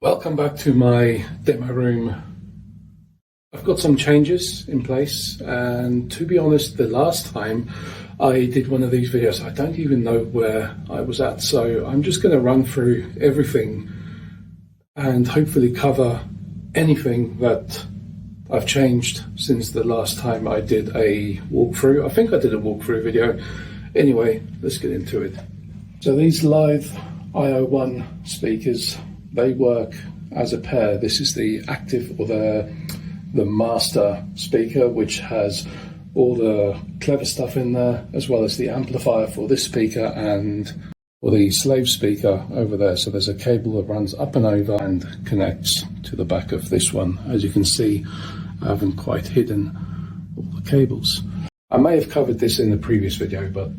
Welcome back to my demo room. I've got some changes in place, and to be honest, the last time I did one of these videos, I don't even know where I was at, so I'm just going to run through everything and hopefully cover anything that I've changed since the last time I did a walkthrough. I think I did a walkthrough video. Anyway, let's get into it. So these live IO1 speakers, they work as a pair. This is the active or the master speaker, which has all the clever stuff in there, as well as the amplifier for this speaker and for the slave speaker over there. So there's a cable that runs up and over and connects to the back of this one. As you can see, I haven't quite hidden all the cables. I may have covered this in the previous video, but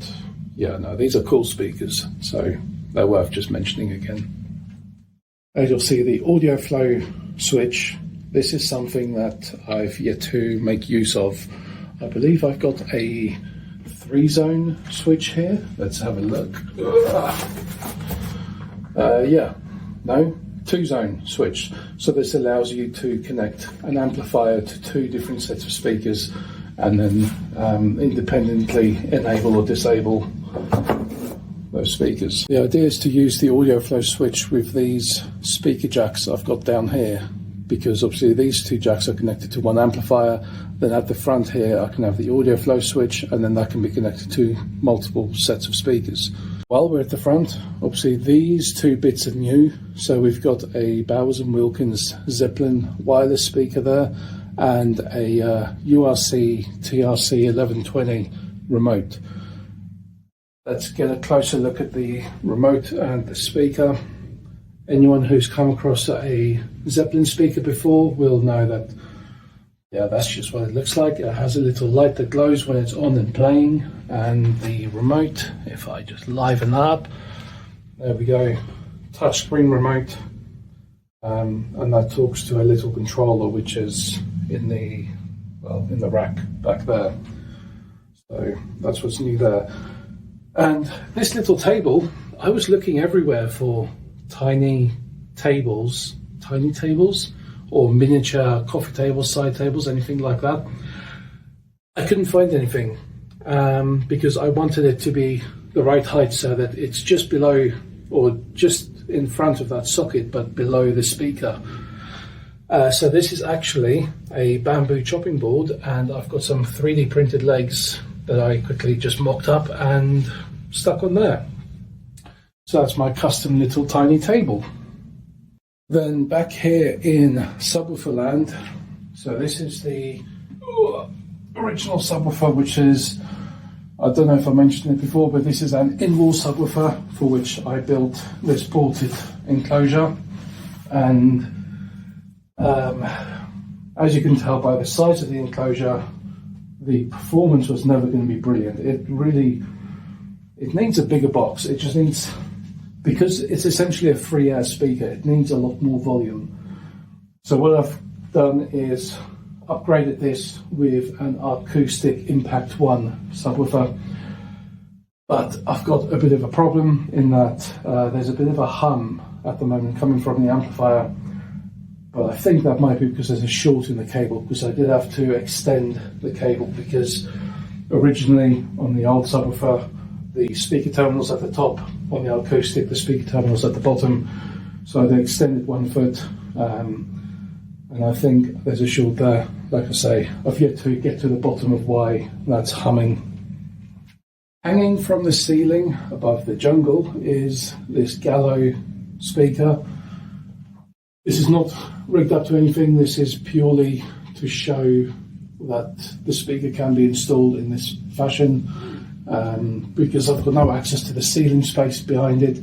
yeah, no, these are cool speakers, so they're worth just mentioning again. As you'll see, the audio flow switch, this is something that I've yet to make use of. I believe I've got a 3-zone switch here. Let's have a look. Yeah, no, 2-zone switch. So this allows you to connect an amplifier to 2 different sets of speakers and then independently enable or disable those speakers. The idea is to use the audio flow switch with these speaker jacks I've got down here, because obviously these 2 jacks are connected to one amplifier. Then at the front here I can have the audio flow switch, and then that can be connected to multiple sets of speakers. While we're at the front, obviously these 2 bits are new. So we've got a Bowers & Wilkins Zeppelin wireless speaker there, and a URC TRC 1120 remote. Let's get a closer look at the remote and the speaker. Anyone who's come across a Zeppelin speaker before will know that, yeah, that's just what it looks like. It has a little light that glows when it's on and playing. And the remote, if I just liven up, there we go, touchscreen remote. And that talks to a little controller which is in the rack back there. So that's what's new there. And this little table, I was looking everywhere for tiny tables, or miniature coffee tables, side tables, anything like that. I couldn't find anything because I wanted it to be the right height so that it's just below or just in front of that socket, but below the speaker. So this is actually a bamboo chopping board, and I've got some 3D printed legs that I quickly just mocked up and stuck on there. So that's my custom little tiny table. Then back here in subwoofer land, so this is the original subwoofer, which is, I don't know if I mentioned it before, but this is an in-wall subwoofer for which I built this ported enclosure. And as you can tell by the size of the enclosure, the performance was never going to be brilliant. It needs a bigger box. It just needs, because it's essentially a free air speaker, it needs a lot more volume. So what I've done is upgraded this with an acoustic Impact 1 subwoofer. But I've got a bit of a problem in that there's a bit of a hum at the moment coming from the amplifier. But I think that might be because there's a short in the cable, because I did have to extend the cable, because originally on the old subwoofer, the speaker terminals at the top, on the acoustic, the speaker terminals at the bottom. So I extended 1 foot, and I think there's a short there. Like I say, I've yet to get to the bottom of why that's humming. Hanging from the ceiling above the jungle is this Gallo speaker. This is not rigged up to anything. This is purely to show that the speaker can be installed in this fashion, because I've got no access to the ceiling space behind it.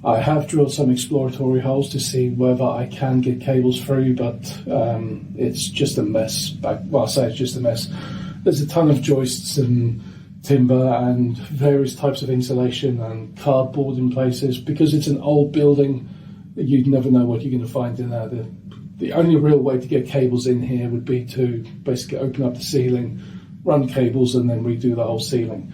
I have drilled some exploratory holes to see whether I can get cables through, but it's just a mess. Well, I say it's just a mess. There's a ton of joists and timber and various types of insulation and cardboard in places. Because it's an old building, you'd never know what you're going to find in there. The only real way to get cables in here would be to basically open up the ceiling, run cables, and then redo the whole ceiling,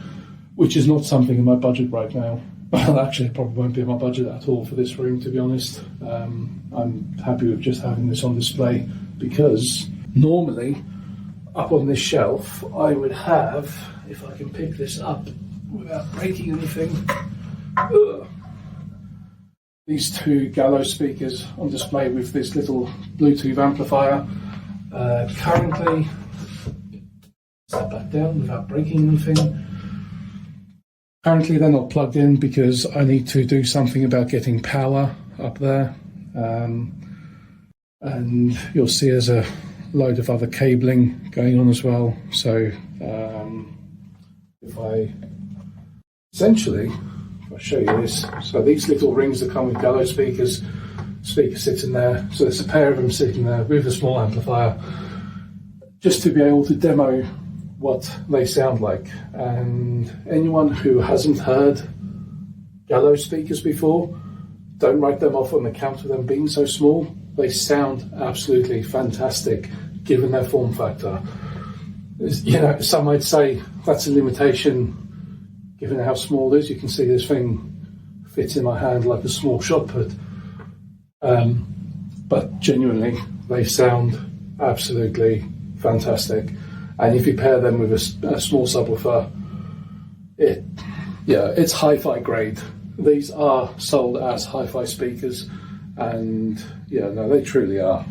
which is not something in my budget right now. Well, actually, it probably won't be my budget at all for this room, to be honest. I'm happy with just having this on display, because normally up on this shelf I would have, if I can pick this up without breaking anything, these two Gallo speakers on display with this little Bluetooth amplifier. Currently, set that down without breaking anything. Currently they're not plugged in because I need to do something about getting power up there. And you'll see there's a load of other cabling going on as well. So if I show you this, so these little rings that come with Gallo speakers, speaker sits in there, so there's a pair of them sitting there with a small amplifier, just to be able to demo what they sound like. And anyone who hasn't heard Gallo speakers before, don't write them off on account of them being so small. They sound absolutely fantastic given their form factor. You know, some might say that's a limitation given how small it is. You can see this thing fits in my hand like a small shot put. But genuinely, they sound absolutely fantastic. And if you pair them with a small subwoofer, it's hi-fi grade. These are sold as hi-fi speakers, and yeah, no, they truly are.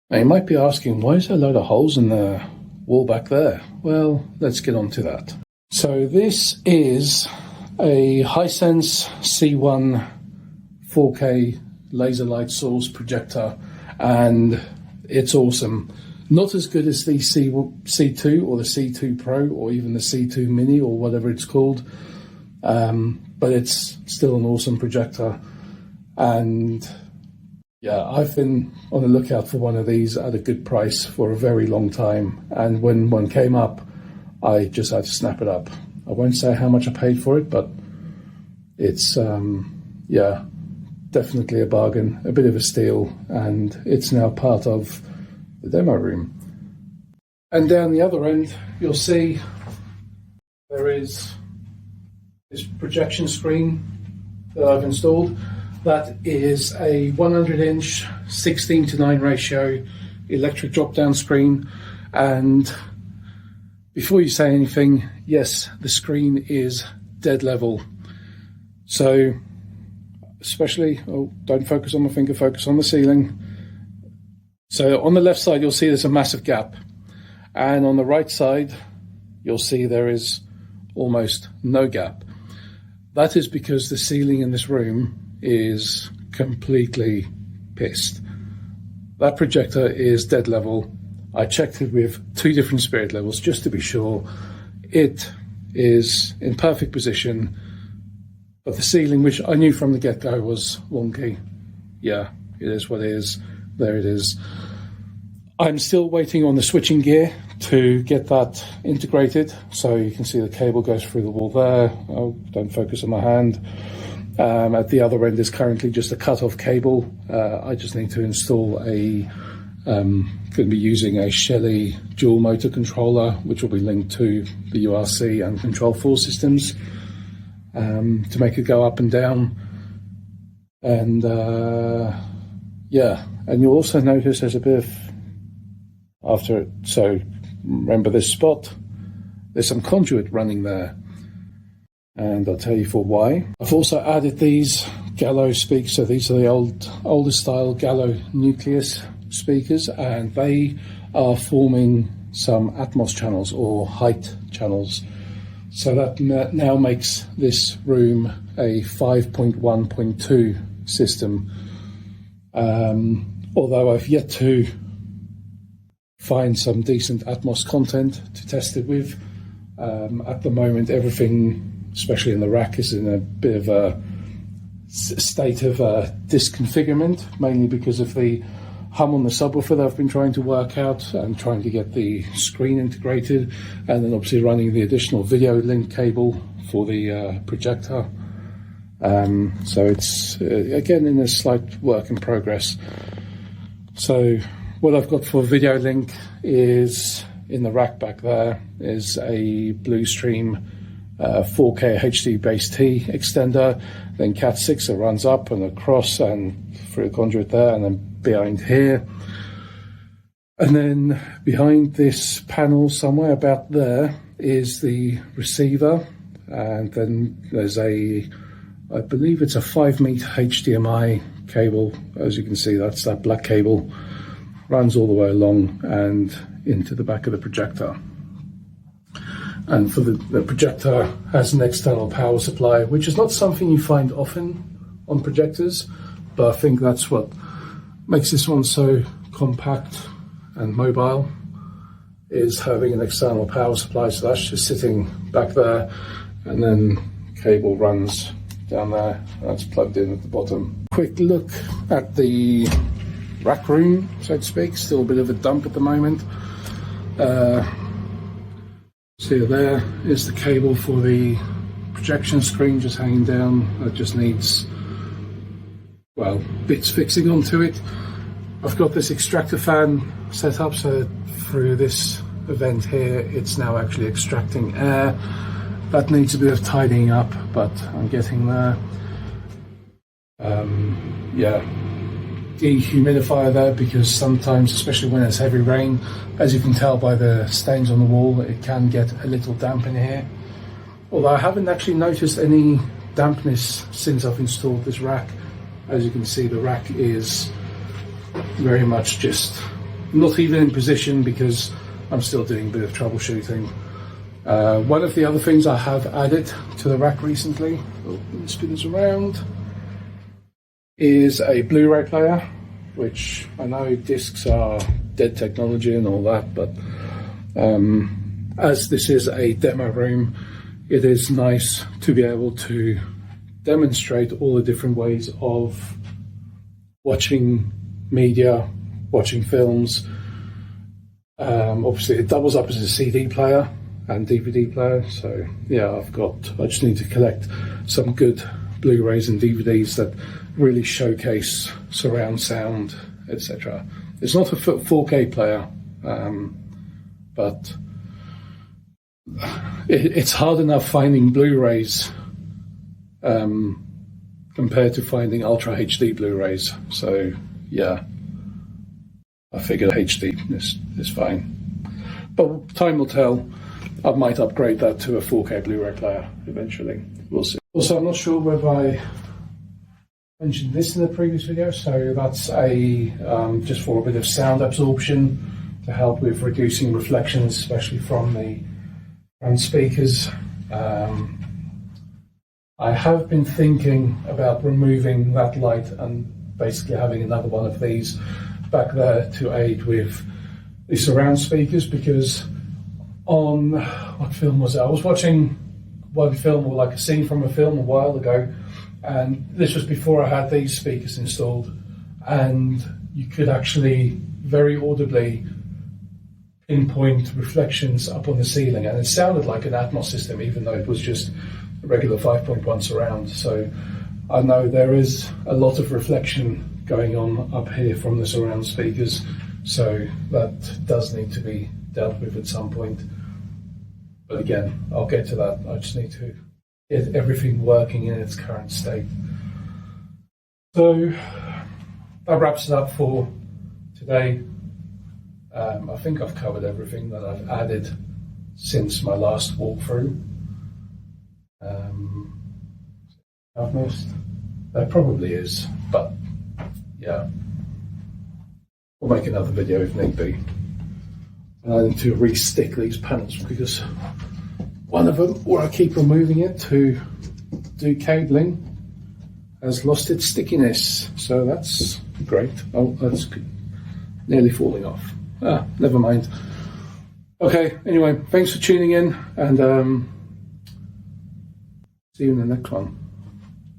Now you might be asking, why is there a load of holes in the wall back there? Well, let's get on to that. So this is a Hisense C1 4K laser light source projector, and it's awesome. Not as good as the C2 or the C2 Pro or even the C2 Mini or whatever it's called, but it's still an awesome projector. And yeah, I've been on the lookout for one of these at a good price for a very long time, and when one came up, I just had to snap it up. I won't say how much I paid for it, but it's definitely a bargain, a bit of a steal, and it's now part of the demo room. And down the other end, you'll see there is this projection screen that I've installed. That is a 100-inch 16:9 ratio electric drop-down screen. And before you say anything, yes, the screen is dead level. So especially, don't focus on my finger, focus on the ceiling. So on the left side, you'll see there's a massive gap. And on the right side, you'll see there is almost no gap. That is because the ceiling in this room is completely pissed. That projector is dead level. I checked it with 2 different spirit levels just to be sure. It is in perfect position, but the ceiling, which I knew from the get-go was wonky. Yeah, it is what it is. There it is. I'm still waiting on the switching gear to get that integrated. So you can see the cable goes through the wall there. Oh, don't focus on my hand. At the other end is currently just a cut-off cable. I just need to install going to be using a Shelly dual motor controller, which will be linked to the URC and Control 4 systems to make it go up and down. And and you'll also notice there's a bit of, so remember this spot, there's some conduit running there. And I'll tell you for why. I've also added these Gallo speakers. So these are the older style Gallo nucleus speakers, and they are forming some Atmos channels or height channels. So that now makes this room a 5.1.2 system. Although I've yet to find some decent Atmos content to test it with. At the moment, everything, especially in the rack, is in a bit of a state of disconfigurement, mainly because of the hum on the subwoofer that I've been trying to work out and trying to get the screen integrated, and then obviously running the additional video link cable for the projector. So it's again in a slight work in progress. So what I've got for video link is in the rack back there is a Bluestream 4K HD base T extender, then Cat6 that runs up and across and through a conduit there, and then behind here. And then behind this panel somewhere about there is the receiver, and then there's I believe it's a 5-meter HDMI cable. As you can see, that's that black cable, runs all the way along and into the back of the projector. And for the projector has an external power supply, which is not something you find often on projectors, but I think that's what makes this one so compact and mobile, is having an external power supply. So that's just sitting back there, and then cable runs down there, that's plugged in at the bottom. Quick look at the rack room, so to speak. Still a bit of a dump at the moment. See, there is the cable for the projection screen just hanging down. That just needs, well, bits fixing onto it. I've got this extractor fan set up, so through this event here it's now actually extracting air. That needs a bit of tidying up, but I'm getting there. Yeah, dehumidifier there, because sometimes, especially when it's heavy rain, as you can tell by the stains on the wall, it can get a little damp in here. Although I haven't actually noticed any dampness since I've installed this rack. As you can see, the rack is very much just not even in position, because I'm still doing a bit of troubleshooting. One of the other things I have added to the rack recently, let me spin this around, is a Blu-ray player, which I know discs are dead technology and all that, but as this is a demo room, it is nice to be able to demonstrate all the different ways of watching media, watching films. Obviously it doubles up as a CD player and DVD player, so yeah, I just need to collect some good Blu-rays and DVDs that really showcase surround sound, etc. It's not a 4K player, but it's hard enough finding Blu-rays compared to finding Ultra HD Blu-rays. So yeah, I figured HD is fine. But time will tell. I might upgrade that to a 4K Blu-ray player eventually. We'll see. Also, I'm not sure whether I mentioned this in the previous video, so that's just for a bit of sound absorption to help with reducing reflections, especially from the front speakers. I have been thinking about removing that light and basically having another one of these back there to aid with the surround speakers, because on, what film was it? I was watching one film, or like a scene from a film a while ago, and this was before I had these speakers installed, and you could actually very audibly pinpoint reflections up on the ceiling, and it sounded like an Atmos system, even though it was just a regular 5.1 surround. So I know there is a lot of reflection going on up here from the surround speakers, so that does need to be dealt with at some point. But again, I'll get to that. I just need to get everything working in its current state. So that wraps it up for today. I think I've covered everything that I've added since my last walkthrough. I've missed. There probably is, but yeah, we'll make another video if need be. And I need to re-stick these panels, because one of them, where I keep removing it to do cabling, has lost its stickiness. So that's great. Oh, that's good. Nearly falling off. Never mind. Okay, anyway, thanks for tuning in, and see you in the next one.